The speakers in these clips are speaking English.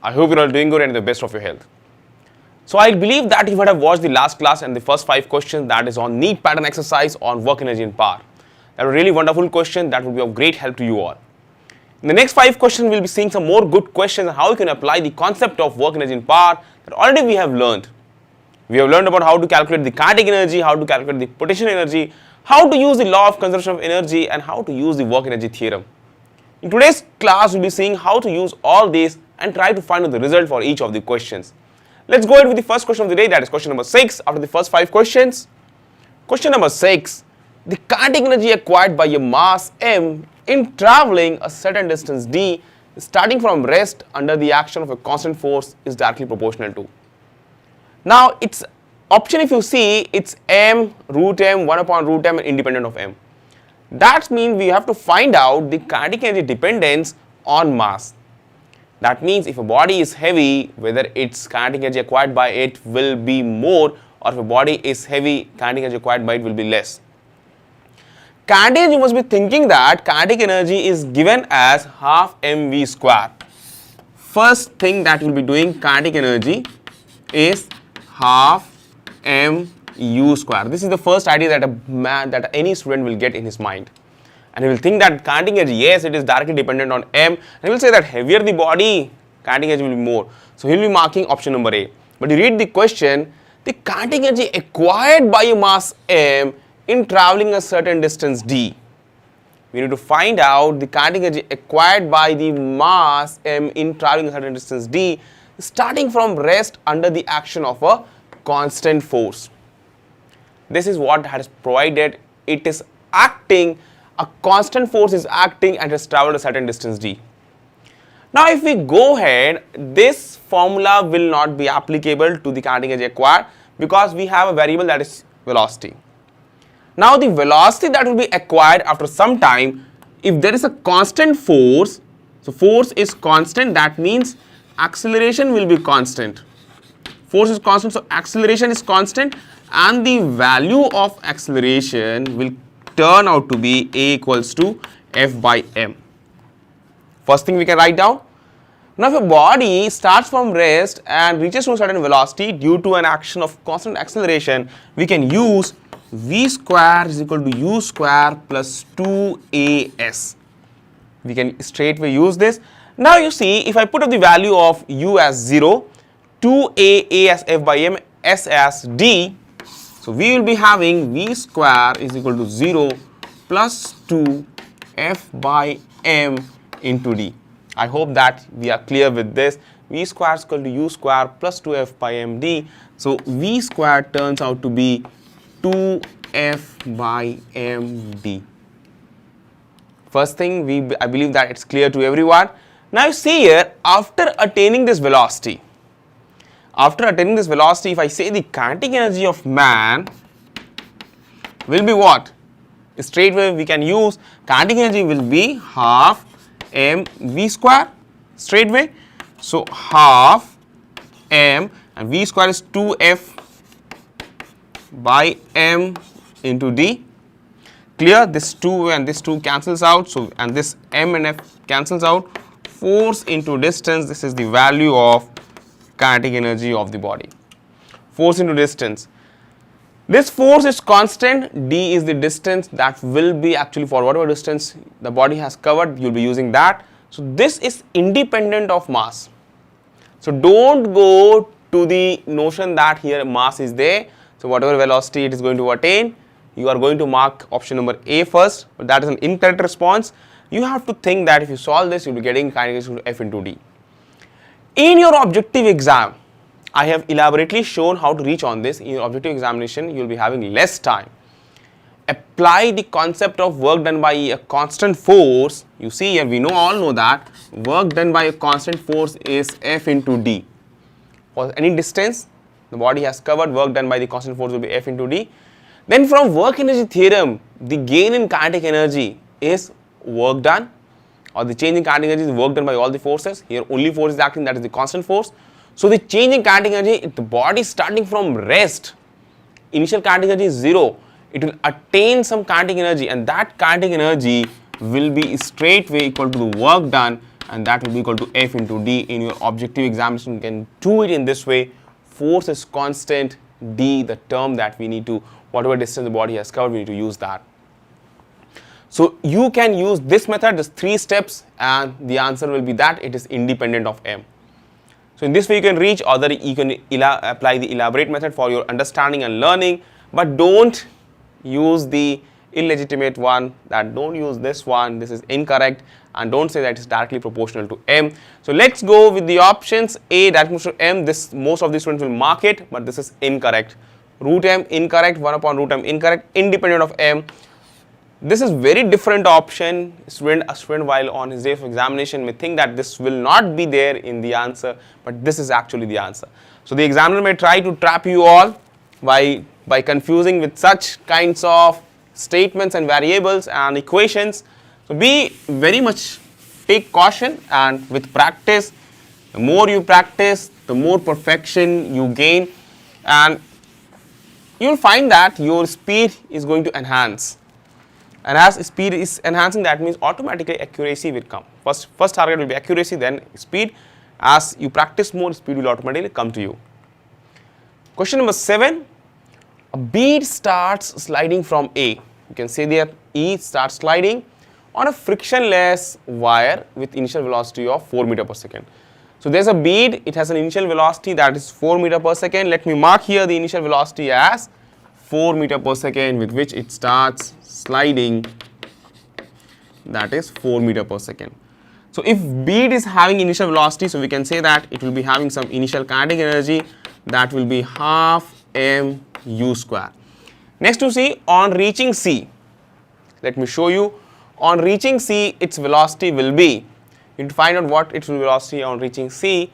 I hope you're all doing good and in the best of your health. So I believe that you would have watched the last class and the first 5 questions that is on need pattern exercise on work, energy and power. That was a really wonderful question that will be of great help to you all. In the next 5 questions, we'll be seeing some more good questions on how you can apply the concept of work, energy and power that already we have learned. We have learned about how to calculate the kinetic energy, how to calculate the potential energy, how to use the law of conservation of energy and how to use the work energy theorem. In today's class, we'll be seeing how to use all these and try to find out the result for each of the questions. Let's go ahead with the first question of the day, that is question number 6 after the first 5 questions. Question number 6. The kinetic energy acquired by a mass m in traveling a certain distance d starting from rest under the action of a constant force is directly proportional to. Now its option, if you see, it's m, root m, 1 upon root m and independent of m. That means we have to find out the kinetic energy dependence on mass. That means if a body is heavy, whether its kinetic energy acquired by it will be more, or if a body is heavy, kinetic energy acquired by it will be less. Kinetic energy, you must be thinking that kinetic energy is given as half mv square. First thing that you will be doing, kinetic energy is half mu square. This is the first idea that any student will get in his mind. And he will think that kinetic energy, yes, it is directly dependent on m, and he will say that heavier the body, kinetic energy will be more. So he will be marking option number A. But you read the question, the kinetic energy acquired by a mass m in traveling a certain distance d. We need to find out the kinetic energy acquired by the mass m in traveling a certain distance d starting from rest under the action of a constant force. This is what has provided. It is acting, a constant force is acting and has traveled a certain distance d. Now if we go ahead, this formula will not be applicable to the kinetic energy acquired because we have a variable that is velocity. Now the velocity that will be acquired after some time, if there is a constant force, so force is constant, that means acceleration will be constant. Force is constant, so acceleration is constant and the value of acceleration will turn out to be A equals to F by m. First thing we can write down. Now if a body starts from rest and reaches to a certain velocity due to an action of constant acceleration, we can use v square is equal to u square plus 2as. We can straightway use this. Now you see, if I put up the value of u as 0, 2a as f by m, s as d, so we will be having v square is equal to 0 plus 2 f by m into d. I hope that we are clear with this. V square is equal to u square plus 2f by m d. So v square turns out to be 2f by m d. First thing, I believe that it's clear to everyone. Now you see here, after attaining this velocity, if I say the kinetic energy of man will be what? Straightway we can use kinetic energy will be half m v square straightway. So half m and v square is 2f by m into d. Clear? This 2 and this 2 cancels out, so and this m and f cancels out. Force into distance, this is the value of kinetic energy of the body. Force into distance. This force is constant, d is the distance that will be actually for whatever distance the body has covered, you will be using that. So this is independent of mass. So don't go to the notion that here mass is there. So whatever velocity it is going to attain, you are going to mark option number A first, but that is an incorrect response. You have to think that if you solve this, you will be getting kinetic energy F into d. In your objective exam, I have elaborately shown how to reach on this. In your objective examination, you will be having less time. Apply the concept of work done by a constant force. You see here, we all know that work done by a constant force is F into d. For any distance the body has covered, work done by the constant force will be F into d. Then from work energy theorem, the gain in kinetic energy is work done, or the change in kinetic energy is work done by all the forces. Here only force is acting, that is the constant force. So the change in kinetic energy, if the body starting from rest, initial kinetic energy is 0, it will attain some kinetic energy and that kinetic energy will be straightway equal to the work done and that will be equal to F into D. In your objective examination, you can do it in this way. Force is constant, D, the term that we need to, whatever distance the body has covered, we need to use that. So you can use this method, just 3 steps, and the answer will be that it is independent of M. So in this way you can reach, or you can apply the elaborate method for your understanding and learning, but don't use the illegitimate one, that don't use this one, this is incorrect, and don't say that it's directly proportional to M. So let's go with the options. A, directly proportional to M, this most of the students will mark it, but this is incorrect. Root M incorrect, 1 upon root M incorrect, independent of M. This is very different option. A student while on his day of examination may think that this will not be there in the answer, but this is actually the answer. So the examiner may try to trap you all by confusing with such kinds of statements and variables and equations. So be very much, take caution, and with practice, the more you practice, the more perfection you gain, and you will find that your speed is going to enhance. And as speed is enhancing, that means automatically accuracy will come. First target will be accuracy, then speed. As you practice more, speed will automatically come to you. Question number 7. A bead starts sliding from A. You can say there E starts sliding on a frictionless wire with initial velocity of 4 meter per second. So there's a bead, it has an initial velocity that is 4 meter per second. Let me mark here the initial velocity as 4 meter per second, with which it starts sliding, that is 4 meter per second. So if bead is having initial velocity, so we can say that it will be having some initial kinetic energy, that will be half mu square. Next to C, on reaching C, let me show you. On reaching C, its velocity will be, you need to find out what its velocity on reaching C.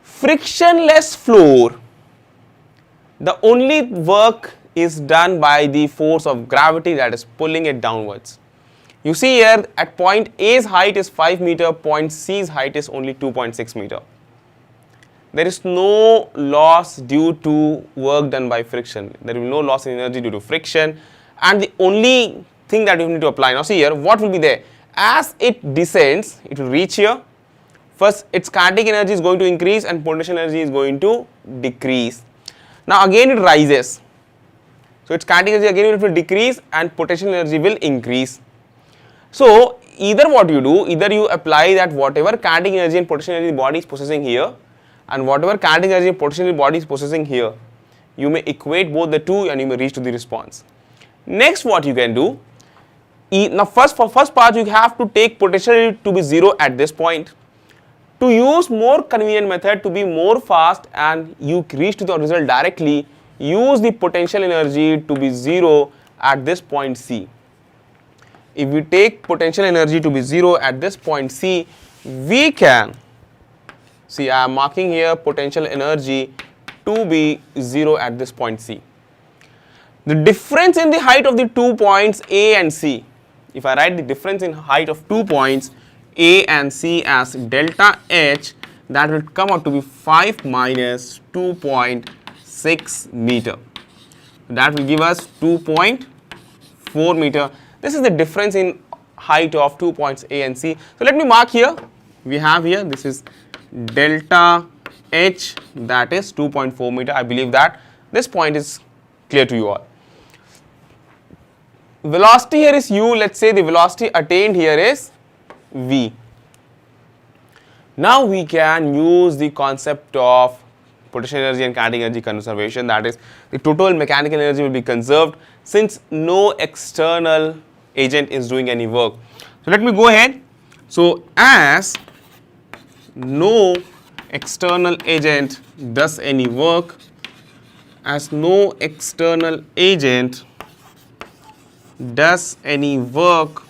Frictionless floor, the only work is done by the force of gravity that is pulling it downwards. You see here at point A's height is 5 meter, point C's height is only 2.6 meter. There is no loss due to work done by friction. There will be no loss in energy due to friction, and the only thing that you need to apply, now see here what will be there. As it descends, it will reach here. First its kinetic energy is going to increase and potential energy is going to decrease. Now again it rises. So its kinetic energy again will decrease and potential energy will increase. So either what you do, either you apply that whatever kinetic energy and potential energy the body is possessing here, and whatever kinetic energy and potential energy the body is possessing here, you may equate both the two and you may reach to the response. Next what you can do, now for first part you have to take potential energy to be 0 at this point. To use more convenient method, to be more fast and you reach to the result directly, use the potential energy to be 0 at this point C. If we take potential energy to be 0 at this point C, we can, see I am marking here potential energy to be 0 at this point C. The difference in the height of the 2 points A and C, if I write the difference in height of 2 points A and C as delta H, that will come out to be 5 minus 2.6 meter. That will give us 2.4 meter. This is the difference in height of 2 points A and C. So let me mark here. We have here, this is delta H, that is 2.4 meter. I believe that this point is clear to you all. Velocity here is U. Let's say the velocity attained here is V. Now we can use the concept of potential energy and kinetic energy conservation, that is the total mechanical energy will be conserved since no external agent is doing any work. So let me go ahead. So as no external agent does any work, as no external agent does any work,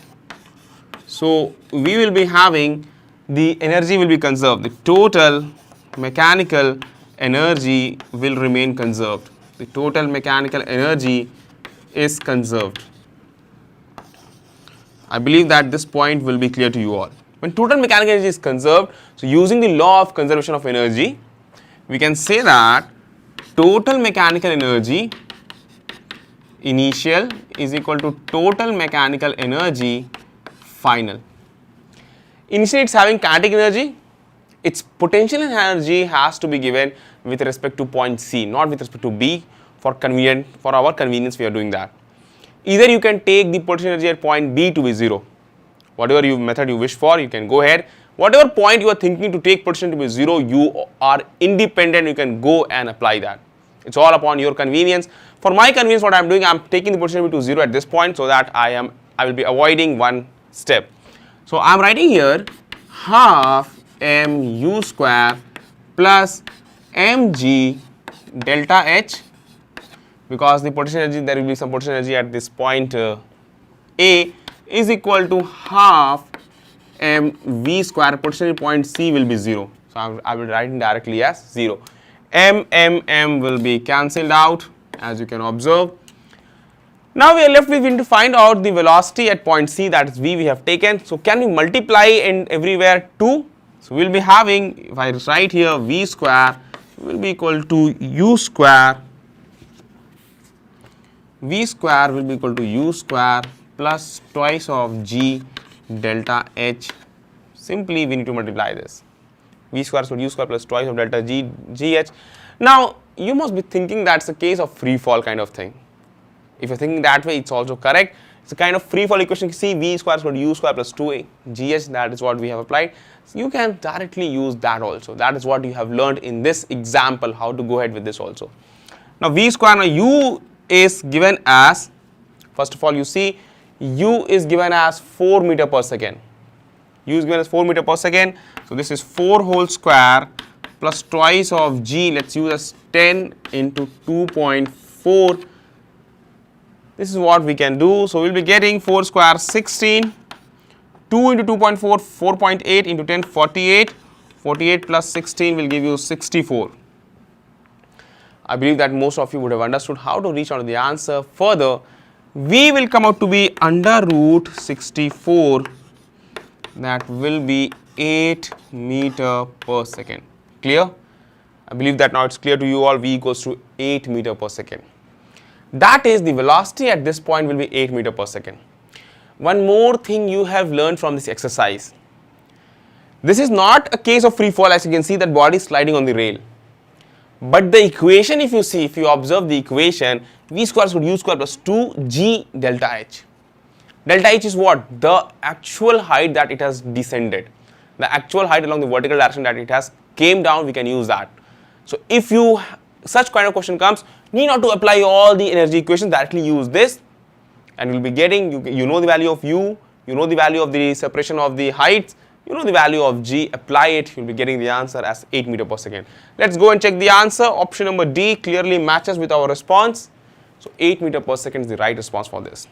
so we will be having the energy will be conserved. The total mechanical energy will remain conserved. The total mechanical energy is conserved. I believe that this point will be clear to you all. When total mechanical energy is conserved, so using the law of conservation of energy, we can say that total mechanical energy initial is equal to total mechanical energy final. Initially it's having kinetic energy. Its potential energy has to be given with respect to point C, not with respect to B. For our convenience we are doing that. Either you can take the potential energy at point B to be 0. Whatever method you wish for, you can go ahead. Whatever point you are thinking to take potential to be 0, you are independent, you can go and apply that. It's all upon your convenience. For my convenience, what I am doing, I am taking the potential to 0 at this point, so that I will be avoiding one step. So I am writing here half mu square plus mg delta h, because the potential energy, there will be some potential energy at this point A, is equal to half mv square. Potential point C will be 0. So I will write it directly as 0. M will be cancelled out, as you can observe. Now we are left with, we need to find out the velocity at point C, that is V we have taken. So can we multiply in everywhere 2? So we will be having, if I write here V square will be equal to U square. V square will be equal to U square plus twice of G delta H. Simply we need to multiply this. V square is U square plus twice of delta GH. Now you must be thinking that's a case of free fall kind of thing. If you're thinking that way, it's also correct. It's a kind of free fall equation. You see V square is equal to U square plus 2A GH, that is what we have applied. So you can directly use that also. That is what you have learned in this example, how to go ahead with this also. Now V square, now U is given as, first of all you see U is given as 4 meter per second. U is given as 4 meter per second. So this is 4 whole square plus twice of G, let's use as 10 into 2.4. This is what we can do. So we'll be getting 4 square 16, 2 into 2.4, 4.8 into 10, 48. 48 plus 16 will give you 64. I believe that most of you would have understood how to reach out to the answer. Further, V will come out to be under root 64, that will be 8 meter per second. Clear? I believe that now it's clear to you all. V equals to 8 meter per second. That is, the velocity at this point will be 8 meter per second. One more thing you have learned from this exercise. This is not a case of free fall, as you can see that body is sliding on the rail. But the equation, if you see, if you observe the equation, V square is equal to U square plus 2G delta H. Delta H is what? The actual height that it has descended. The actual height along the vertical direction that it has came down, we can use that. So if you, such kind of question comes, need not to apply all the energy equations, directly use this and you will be getting, you know the value of U, you know the value of the separation of the heights, you know the value of G, apply it, you will be getting the answer as 8 meter per second. Let's go and check the answer. Option number D clearly matches with our response. So 8 meter per second is the right response for this.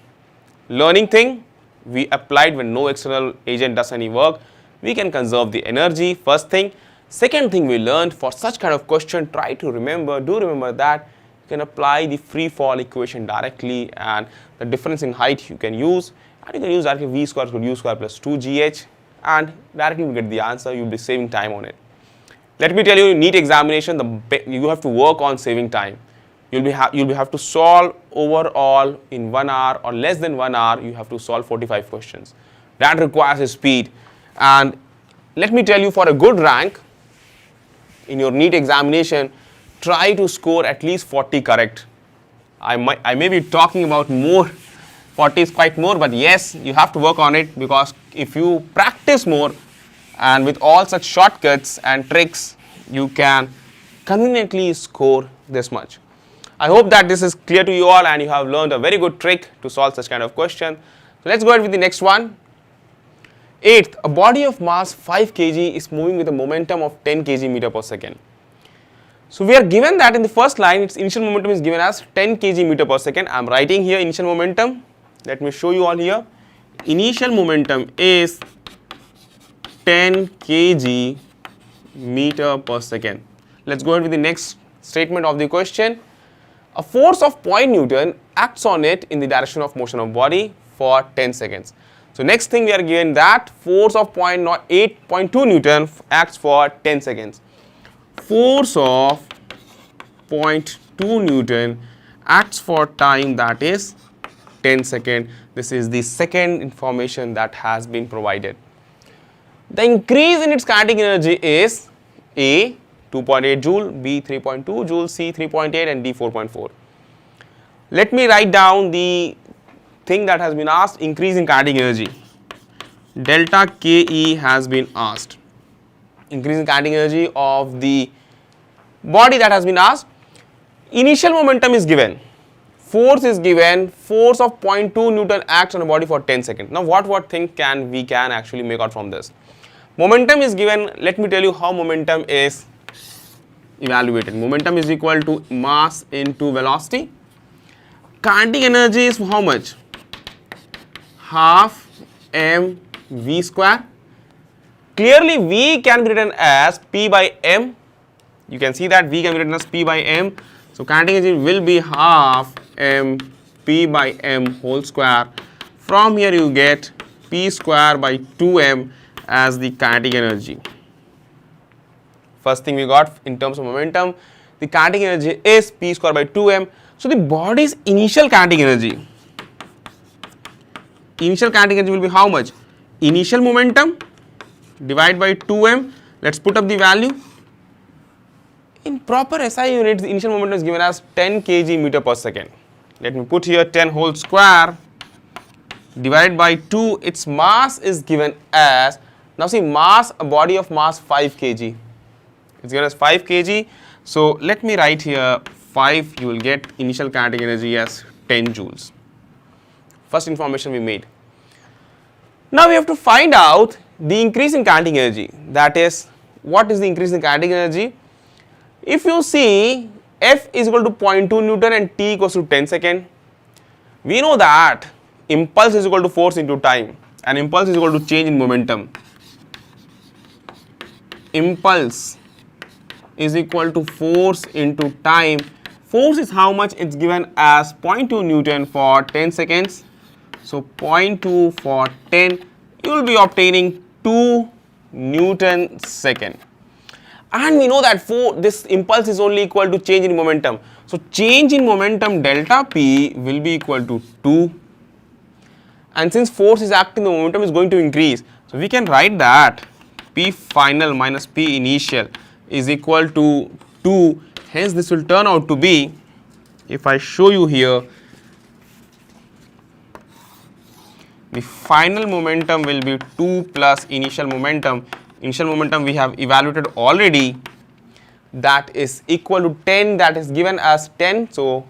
Learning thing, we applied when no external agent does any work, we can conserve the energy, first thing. Second thing we learned, for such kind of question, try to remember, do remember that you can apply the free fall equation directly, and the difference in height you can use, and you can use directly V square equal to U square plus 2GH, and directly you get the answer. You'll be saving time on it. Let me tell you, NEET examination, you have to work on saving time. You'll have to solve overall in 1 hour or less than 1 hour. You have to solve 45 questions. That requires a speed. And let me tell you, for a good rank in your NEET examination, try to score at least 40 correct. I may be talking about more. 40 is quite more, but yes, you have to work on it, because if you practice more and with all such shortcuts and tricks, you can conveniently score this much. I hope that this is clear to you all and you have learned a very good trick to solve such kind of question. So let's go ahead with the next one. 8th, a body of mass 5 kg is moving with a momentum of 10 kg meter per second. So we are given that in the first line, its initial momentum is given as 10 kg meter per second. I am writing here initial momentum. Let me show you all here. Initial momentum is 10 kg meter per second. Let's go ahead with the next statement of the question. A force of 0.0 Newton acts on it in the direction of motion of body for 10 seconds. So next thing we are given that force of 0.2 Newton acts for 10 seconds. Force of 0.2 Newton acts for time that is 10 seconds. This is the second information that has been provided. The increase in its kinetic energy is A 2.8 joule, B 3.2 joule, C 3.8 and D 4.4. Let me write down the thing that has been asked, increase in kinetic energy. Delta Ke has been asked. Increase in kinetic energy of the body that has been asked. Initial momentum is given. Force is given. Force of 0.2 Newton acts on a body for 10 seconds. Now what thing we can actually make out from this? Momentum is given. Let me tell you how momentum is evaluated. Momentum is equal to mass into velocity. Kinetic energy is how much? Half mv square. Clearly V can be written as P by M. You can see that V can be written as P by M. So kinetic energy will be half m P by M whole square. From here you get P square by 2m as the kinetic energy. First thing we got in terms of momentum, the kinetic energy is P square by 2m. So the body's initial kinetic energy will be how much? Initial momentum divided by 2m. Let's put up the value. In proper SI units, the initial momentum is given as 10 kg meter per second. Let me put here 10 whole square divided by 2. Its mass is given as, now see mass, a body of mass 5 kg. It's given as 5 kg. So let me write here 5. You will get initial kinetic energy as 10 joules. First information we made. Now we have to find out the increase in kinetic energy. That is, what is the increase in kinetic energy? If you see F is equal to 0.2 Newton and T equals to 10 seconds, we know that impulse is equal to force into time and impulse is equal to change in momentum. Impulse is equal to force into time. Force is how much? It's given as 0.2 Newton for 10 seconds. So 0.2 for 10, you will be obtaining 2 Newton second. And we know that this impulse is only equal to change in momentum. So change in momentum delta P will be equal to 2. And since force is acting, the momentum is going to increase. So we can write that P final minus P initial is equal to 2. Hence this will turn out to be, if I show you here, the final momentum will be 2 plus initial momentum. Initial momentum we have evaluated already, that is equal to 10, that is given as 10. So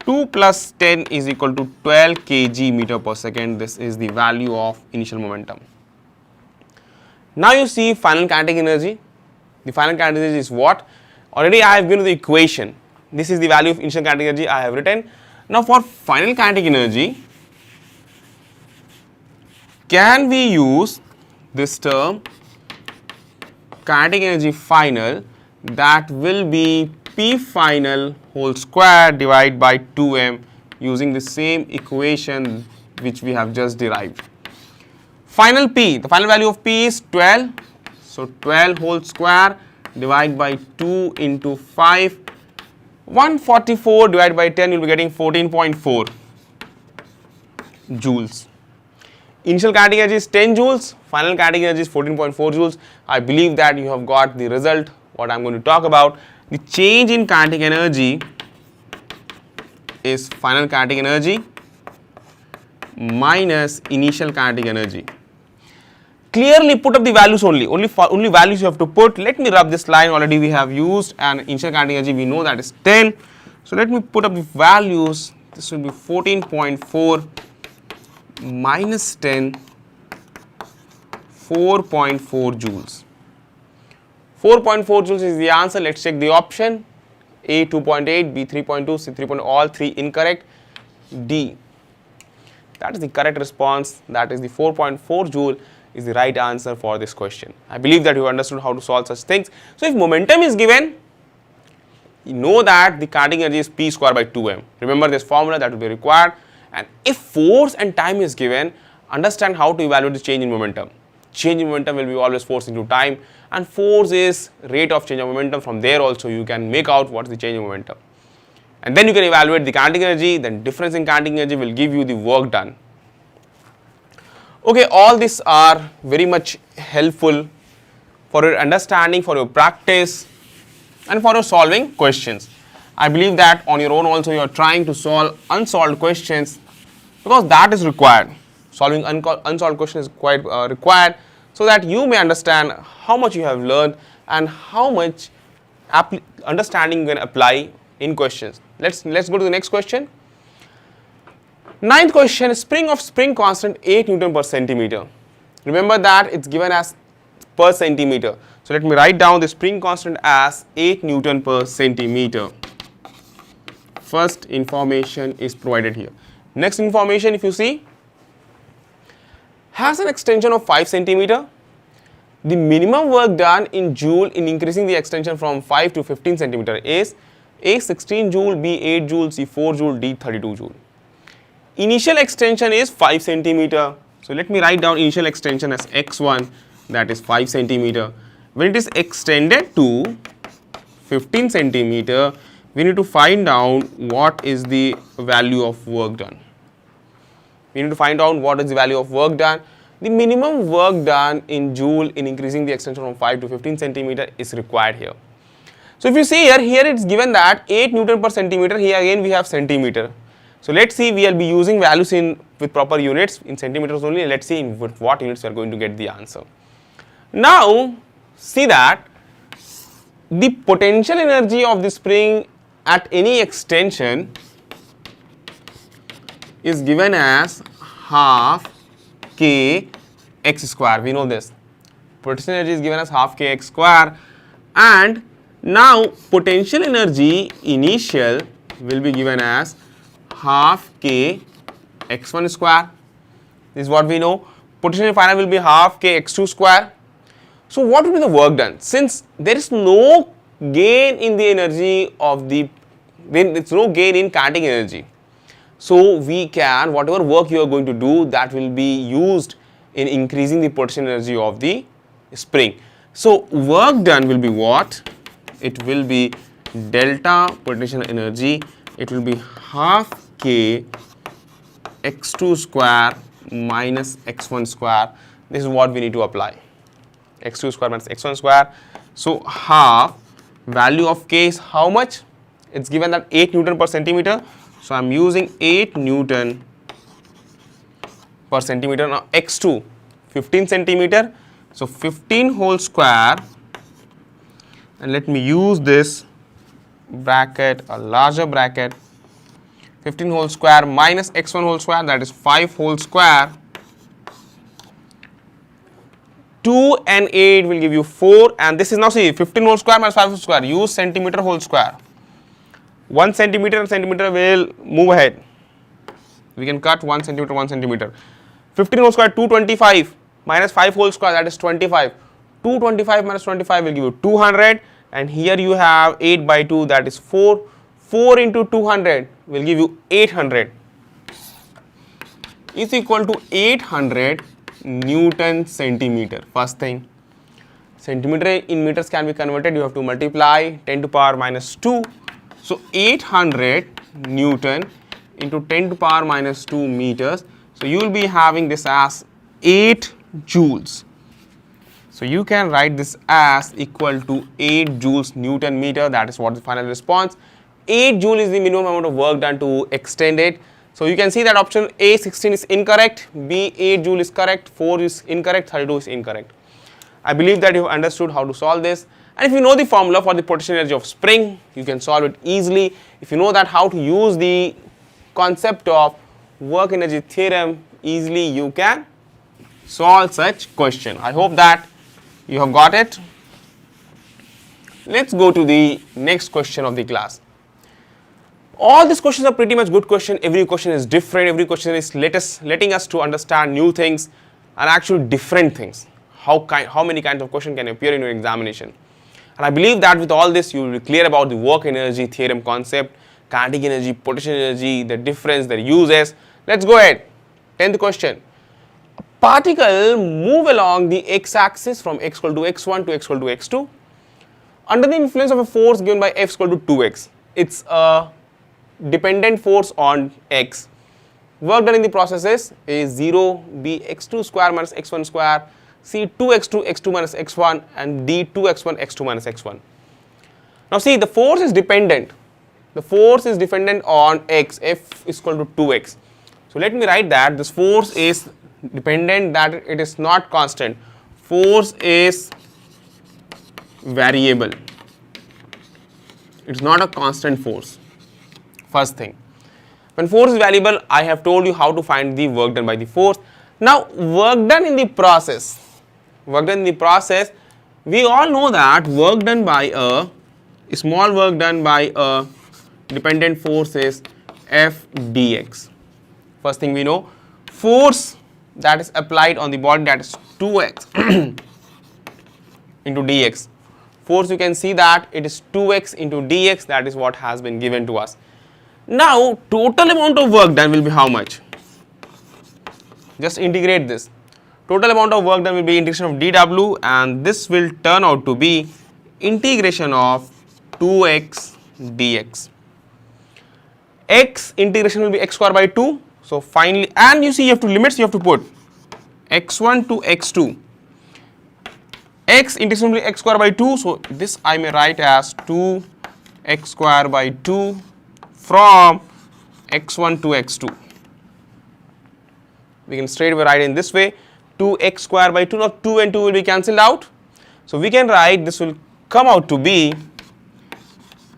2 plus 10 is equal to 12 kg meter per second. This is the value of initial momentum. Now you see final kinetic energy. The final kinetic energy is what? Already I have given the equation. This is the value of initial kinetic energy I have written. Now for final kinetic energy, can we use this term kinetic energy final, that will be P final whole square divided by 2m using the same equation which we have just derived. Final P, the final value of P is 12. So 12 whole square divided by 2 into 5. 144 divided by 10, you will be getting 14.4 joules. Initial kinetic energy is 10 joules, final kinetic energy is 14.4 joules. I believe that you have got the result, what I am going to talk about. The change in kinetic energy is final kinetic energy minus initial kinetic energy. Clearly put up the values only values you have to put. Let me rub this line, already we have used, and initial kinetic energy we know that is 10. So let me put up the values. This will be 14.4 minus 10, 4.4 joules. 4.4 joules is the answer. Let's check the option. A 2.8, B 3.2, C 3.2, all three incorrect. D, that is the correct response. That is the 4.4 joule is the right answer for this question. I believe that you understood how to solve such things. So if momentum is given, you know that the kinetic energy is P square by 2m. Remember this formula that will be required. And if force and time is given, understand how to evaluate the change in momentum. Change in momentum will be always force into time, and force is rate of change of momentum. From there also you can make out what is the change in momentum. And then you can evaluate the kinetic energy, then difference in kinetic energy will give you the work done. Okay, all these are very much helpful for your understanding, for your practice, and for your solving questions. I believe that on your own also you are trying to solve unsolved questions because that is required. Solving unsolved questions is quite required so that you may understand how much you have learned and how much understanding you can apply in questions. Let's go to the next question. Ninth question, spring of spring constant 8 Newton per centimeter. Remember that it's given as per centimeter. So let me write down the spring constant as 8 Newton per centimeter. First information is provided here. Next information, if you see, has an extension of 5 centimeter. The minimum work done in joule in increasing the extension from 5 to 15 centimeter is A 16 joule, B 8 joule, C 4 joule, D 32 joule. Initial extension is 5 centimeter. So let me write down initial extension as x1, that is 5 centimeter. When it is extended to 15 centimeter, we need to find out what is the value of work done. We need to find out what is the value of work done. The minimum work done in joule in increasing the extension from 5 to 15 centimeter is required here. So if you see here it's given that 8 Newton per centimeter, here again we have centimeter. So let's see, we will be using values with proper units in centimeters only. Let's see in what units we are going to get the answer. Now see that the potential energy of the spring at any extension is given as half k x square. We know this. Potential energy is given as half k x square, and now potential energy initial will be given as half k x1 square. This is what we know. Potential final will be half k x2 square. So what will be the work done? Since there is no gain in the energy of the, then there is no gain in kinetic energy. So we can, whatever work you are going to do, that will be used in increasing the potential energy of the spring. So work done will be what? It will be delta potential energy. It will be half k x2 square minus x1 square. This is what we need to apply. X2 square minus x1 square. So half value of k is how much? It's given that 8 Newton per centimeter. So I'm using 8 Newton per centimeter. Now x2 15 centimeter. So 15 whole square, and let me use this bracket, a larger bracket. 15 whole square minus x1 whole square, that is 5 whole square. 2 and 8 will give you 4, and this is now, see, 15 whole square minus 5 whole square. Use centimeter whole square. 1 centimeter and centimeter will move ahead. We can cut 1 centimeter, 1 centimeter. 15 whole square, 225 minus 5 whole square, that is 25. 225 minus 25 will give you 200, and here you have 8 by 2, that is 4. 4 into 200 will give you 800 is equal to 800 Newton centimeter. First thing, centimeter in meters can be converted, you have to multiply 10 to power minus 2. So 800 Newton into 10 to power minus 2 meters. So you will be having this as 8 joules. So you can write this as equal to 8 joules Newton meter. That is what the final response. 8 joule is the minimum amount of work done to extend it. So you can see that option A 16 is incorrect, B 8 joule is correct, 4 is incorrect, 32 is incorrect. I believe that you have understood how to solve this, and if you know the formula for the potential energy of spring, you can solve it easily. If you know that how to use the concept of work energy theorem easily, you can solve such question. I hope that you have got it. Let's go to the next question of the class. All these questions are pretty much good question. Every question is different. Every question is letting us to understand new things and actually different things. How many kinds of questions can appear in your examination? And I believe that with all this, you will be clear about the work energy theorem concept, kinetic energy, potential energy, the difference, their uses. Let's go ahead. 10th question. A particle move along the x-axis from x equal to x1 to x equal to x2 under the influence of a force given by F equal to 2x. It's a dependent force on x. Work done in the process is A 0, B x2 square minus x1 square, C 2x2 x2 minus x1, and D 2x1 x2 minus x1. Now see, the force is dependent. The force is dependent on x, F is equal to 2x. So let me write that this force is dependent, that it is not constant. Force is variable. It's not a constant force. First thing. When force is variable, I have told you how to find the work done by the force. Now, work done in the process. Work done in the process, we all know that work done by a small work done by a dependent force is F dx. First thing we know, force that is applied on the body, that is 2x into dx. Force, you can see that it is 2x into dx, that is what has been given to us. Now, total amount of work done will be how much? Just integrate this. Total amount of work done will be integration of dw, and this will turn out to be integration of 2x dx. X integration will be x square by 2. So finally, and you see you have to limits, you have to put x1 to x2. X integration will be x square by 2. So this I may write as 2x square by 2 from x1 to x2. We can straight away write in this way, 2x square by 2. Now 2 and 2 will be cancelled out. So we can write this will come out to be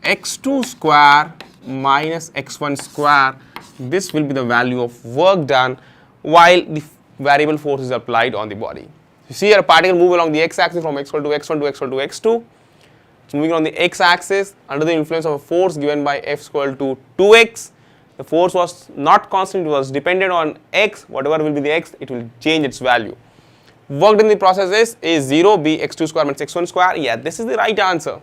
x2 square minus x1 square. This will be the value of work done while the variable force is applied on the body. You see a particle move along the x-axis from x equal to x1 to x equal to x2. It's moving on the x-axis under the influence of a force given by F equal to 2x. The force was not constant, it was dependent on x. Whatever will be the x, it will change its value. Work done in the process is A 0, B x2 square minus x1 square. Yeah, this is the right answer.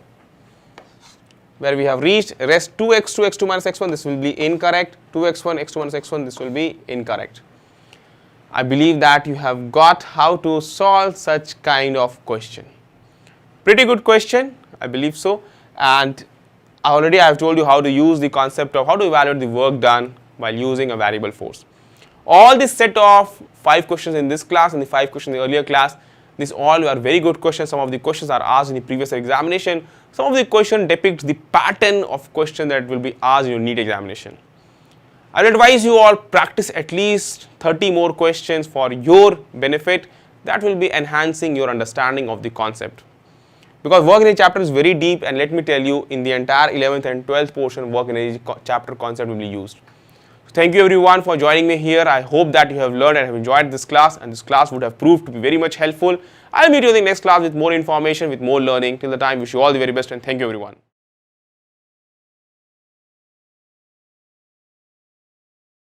Where we have reached rest 2x2 x2 minus x1, this will be incorrect. 2x1 x2 minus x1, this will be incorrect. I believe that you have got how to solve such kind of question. Pretty good question, I believe so. And already I have told you how to use the concept of how to evaluate the work done while using a variable force. All this set of 5 questions in this class and the 5 questions in the earlier class, these all are very good questions. Some of the questions are asked in the previous examination. Some of the questions depict the pattern of question that will be asked in your NEET examination. I will advise you all practice at least 30 more questions for your benefit. That will be enhancing your understanding of the concept. Because work energy chapter is very deep, and let me tell you, in the entire 11th and 12th portion, work energy chapter concept will be used. Thank you everyone for joining me here. I hope that you have learned and have enjoyed this class, and this class would have proved to be very much helpful. I'll meet you in the next class with more information, with more learning. Till the time, wish you all the very best, and thank you everyone.